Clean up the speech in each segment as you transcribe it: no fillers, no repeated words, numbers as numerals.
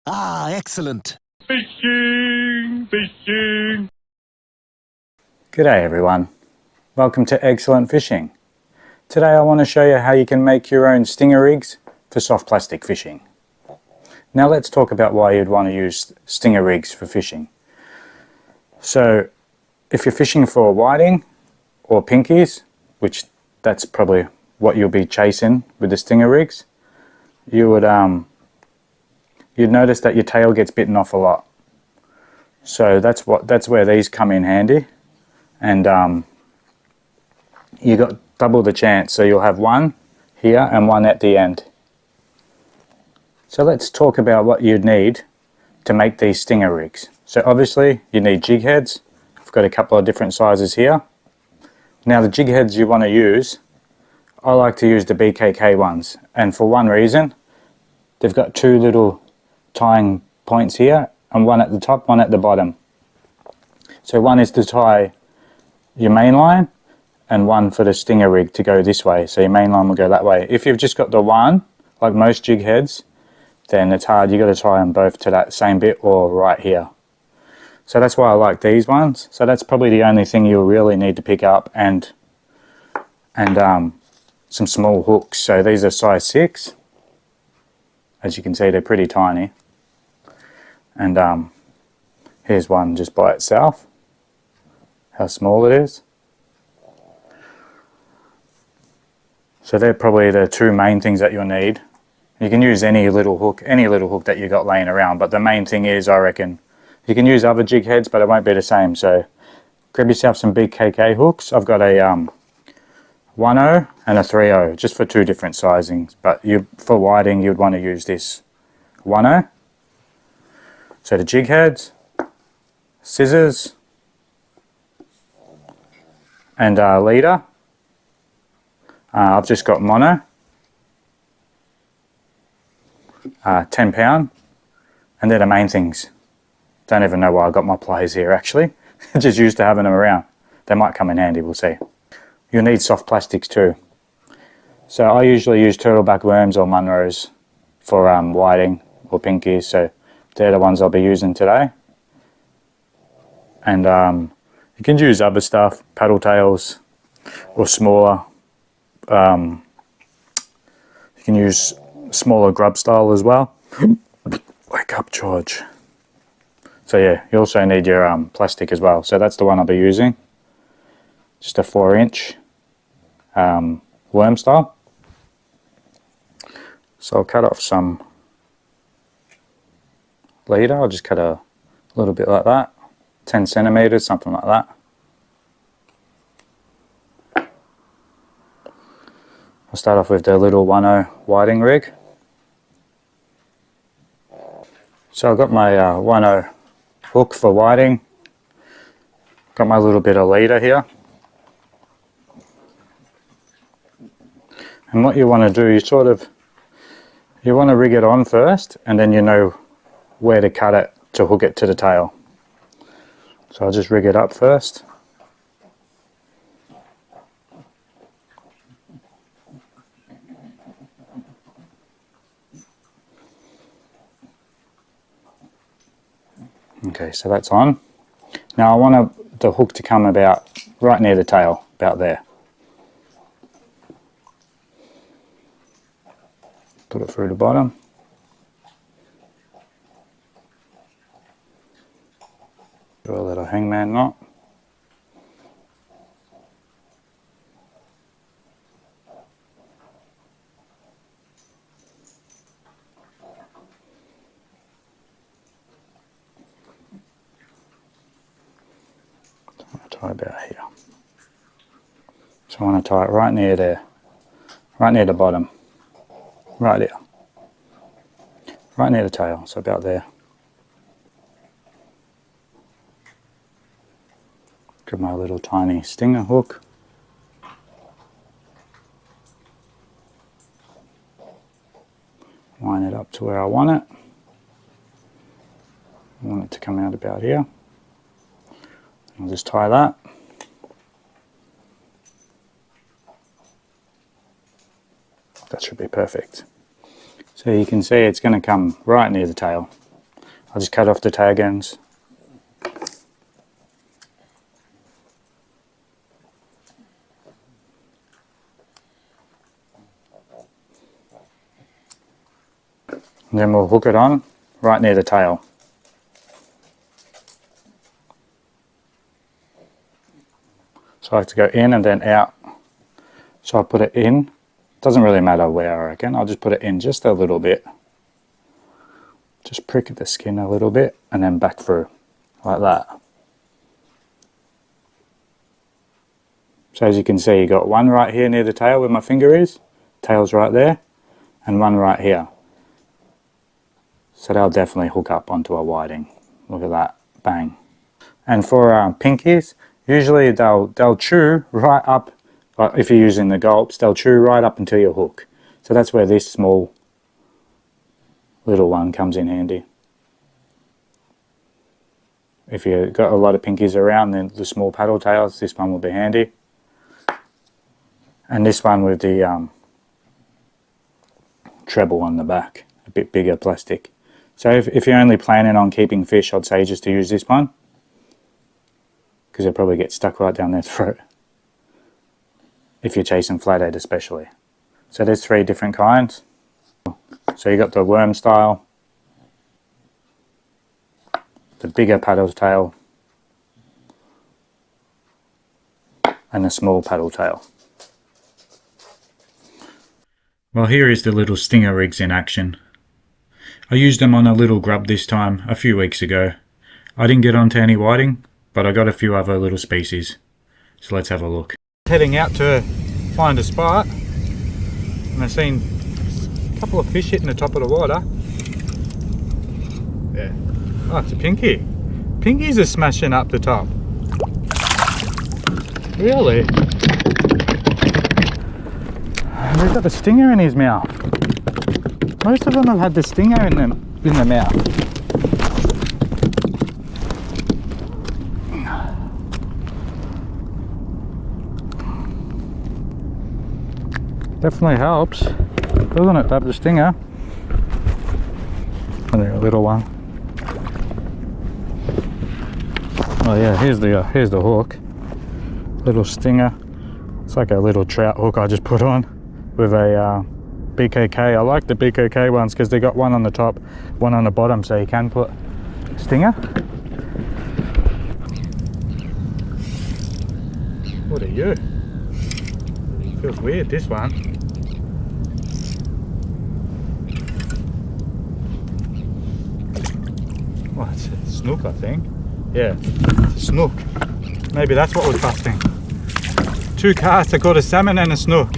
Ah, excellent. Fishing, fishing. G'day everyone, welcome to Excellent Fishing. Today I want to show you how you can make your own stinger rigs for soft plastic fishing. Now let's talk about why you'd want to use stinger rigs for fishing. So if you're fishing for whiting or pinkies, which that's probably what you'll be chasing with the stinger rigs, you'd notice that your tail gets bitten off a lot. So that's where these come in handy. And you got double the chance, so you'll have one here and one at the end. So let's talk about what you'd need to make these stinger rigs. So obviously you need jig heads. I've got a couple of different sizes here. Now the jig heads you want to use, I like to use the BKK ones, and for one reason. They've got two little tying points here, and one at the top, one at the bottom. So one is to tie your main line and one for the stinger rig to go this way, so your main line will go that way. If you've just got the one, like most jig heads, then it's hard. You've got to tie them both to that same bit or right here. So that's why I like these ones. So that's probably the only thing you'll really need to pick up, and some small hooks. So these are size 6. As you can see, they're pretty tiny. And here's one just by itself, how small it is. So they're probably the two main things that you'll need. You can use any little hook that you got laying around, but the main thing is, I reckon, you can use other jig heads, but it won't be the same. So grab yourself some BKK hooks. I've got a 1/0 and a 3/0, just for two different sizings. But for whiting, you'd want to use this 1/0. So the jig heads, scissors, and leader. I've just got mono, 10 pound, and they're the main things. Don't even know why I got my pliers here actually. Just used to having them around. They might come in handy, we'll see. You'll need soft plastics too. So I usually use turtleback worms or Munros for whiting or pinkies, so they're the ones I'll be using today. And you can use other stuff, paddle tails or smaller. You can use smaller grub style as well. Wake up, George. So yeah, you also need your plastic as well. So that's the one I'll be using. Just a 4-inch worm style. So I'll cut off some leader. I'll just cut a little bit like that, 10 centimeters, something like that. I'll start off with the little 1/0 whiting rig. So I've got my 1/0 hook for whiting. Got my little bit of leader here. And what you want to do, you want to rig it on first, and then you know where to cut it to hook it to the tail. So I'll just rig it up first. Okay, so that's on. Now I want the hook to come about right near the tail, about there. Put it through the bottom. Do a little hangman knot. Tie about here. So I want to tie it right near there, right near the bottom, right there, right near the tail, so about there. Grab my little tiny stinger hook. Line it up to where I want it. I want it to come out about here. I'll just tie that. That should be perfect. So you can see it's going to come right near the tail. I'll just cut off the tag ends. And then we'll hook it on right near the tail. So I like to go in and then out. So I put it in. Doesn't really matter where, I reckon. I'll just put it in just a little bit. Just prick the skin a little bit and then back through like that. So as you can see, you got one right here near the tail where my finger is. Tail's right there. And one right here. So they'll definitely hook up onto a whiting. Look at that, bang. And for pinkies, usually they'll chew right up, like if you're using the gulps, they'll chew right up until you hook. So that's where this small little one comes in handy. If you've got a lot of pinkies around, then the small paddle tails, this one will be handy. And this one with the treble on the back, a bit bigger plastic. So if you're only planning on keeping fish, I'd say just to use this one, because it'll probably get stuck right down their throat, if you're chasing flathead especially. So there's 3 different kinds. So you got the worm style, the bigger paddle tail, and the small paddle tail. Well, here is the little stinger rigs in action. I used them on a little grub this time, a few weeks ago. I didn't get onto any whiting, but I got a few other little species. So let's have a look. Heading out to find a spot, and I've seen a couple of fish hitting the top of the water. Yeah. Oh, it's a pinky. Pinkies are smashing up the top. Really? He's got a stinger in his mouth. Most of them have had the stinger in the mouth. Definitely helps, doesn't it, to have the stinger? And there, a little one. Oh yeah, here's the hook. Little stinger. It's like a little trout hook I just put on with a BKK. I like the BKK ones because they got one on the top, one on the bottom, so you can put stinger. What are you? Feels weird, this one. Oh, it's a snook, I think. Yeah, it's a snook. Maybe that's what was busting. 2 casts, I caught a salmon and a snook.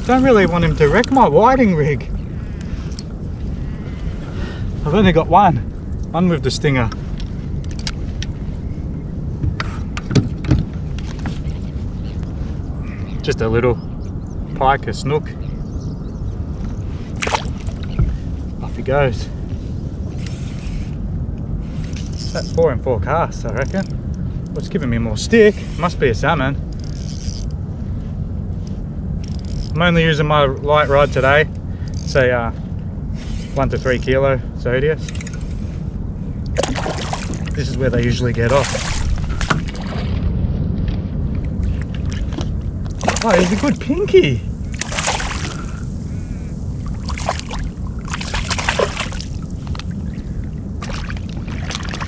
Don't really want him to wreck my whiting rig. I've only got one with the stinger. Just a little pike, a snook. Off he goes. That's 4 and 4 casts, I reckon. What's giving me more stick? Must be a salmon. I'm only using my light rod today. Say 1 to 3 kilo Zodius. This is where they usually get off. Oh, he's a good pinky.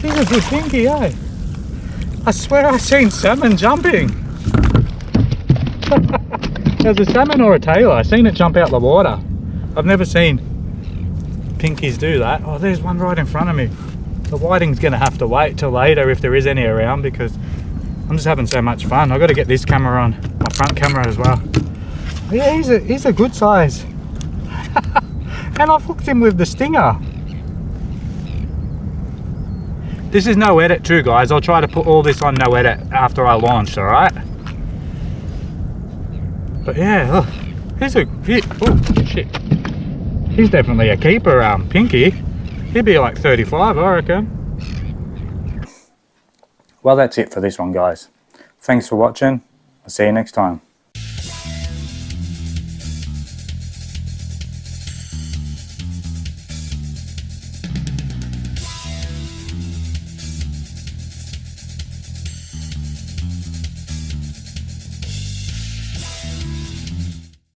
He's a good pinky, eh? I swear I've seen salmon jumping. There's a salmon or a tailor. I've seen it jump out the water. I've never seen pinkies do that. Oh, there's one right in front of me. The whiting's gonna have to wait till later if there is any around, because I'm just having so much fun. I've got to get this camera on, my front camera as well. Yeah, he's a good size. And I've hooked him with the stinger. This is no edit too, guys. I'll try to put all this on no edit after I launch, alright? But yeah, look, oh shit. He's definitely a keeper, pinky. He'd be like 35, I reckon. well, that's it for this one, guys. Thanks for watching. I'll see you next time.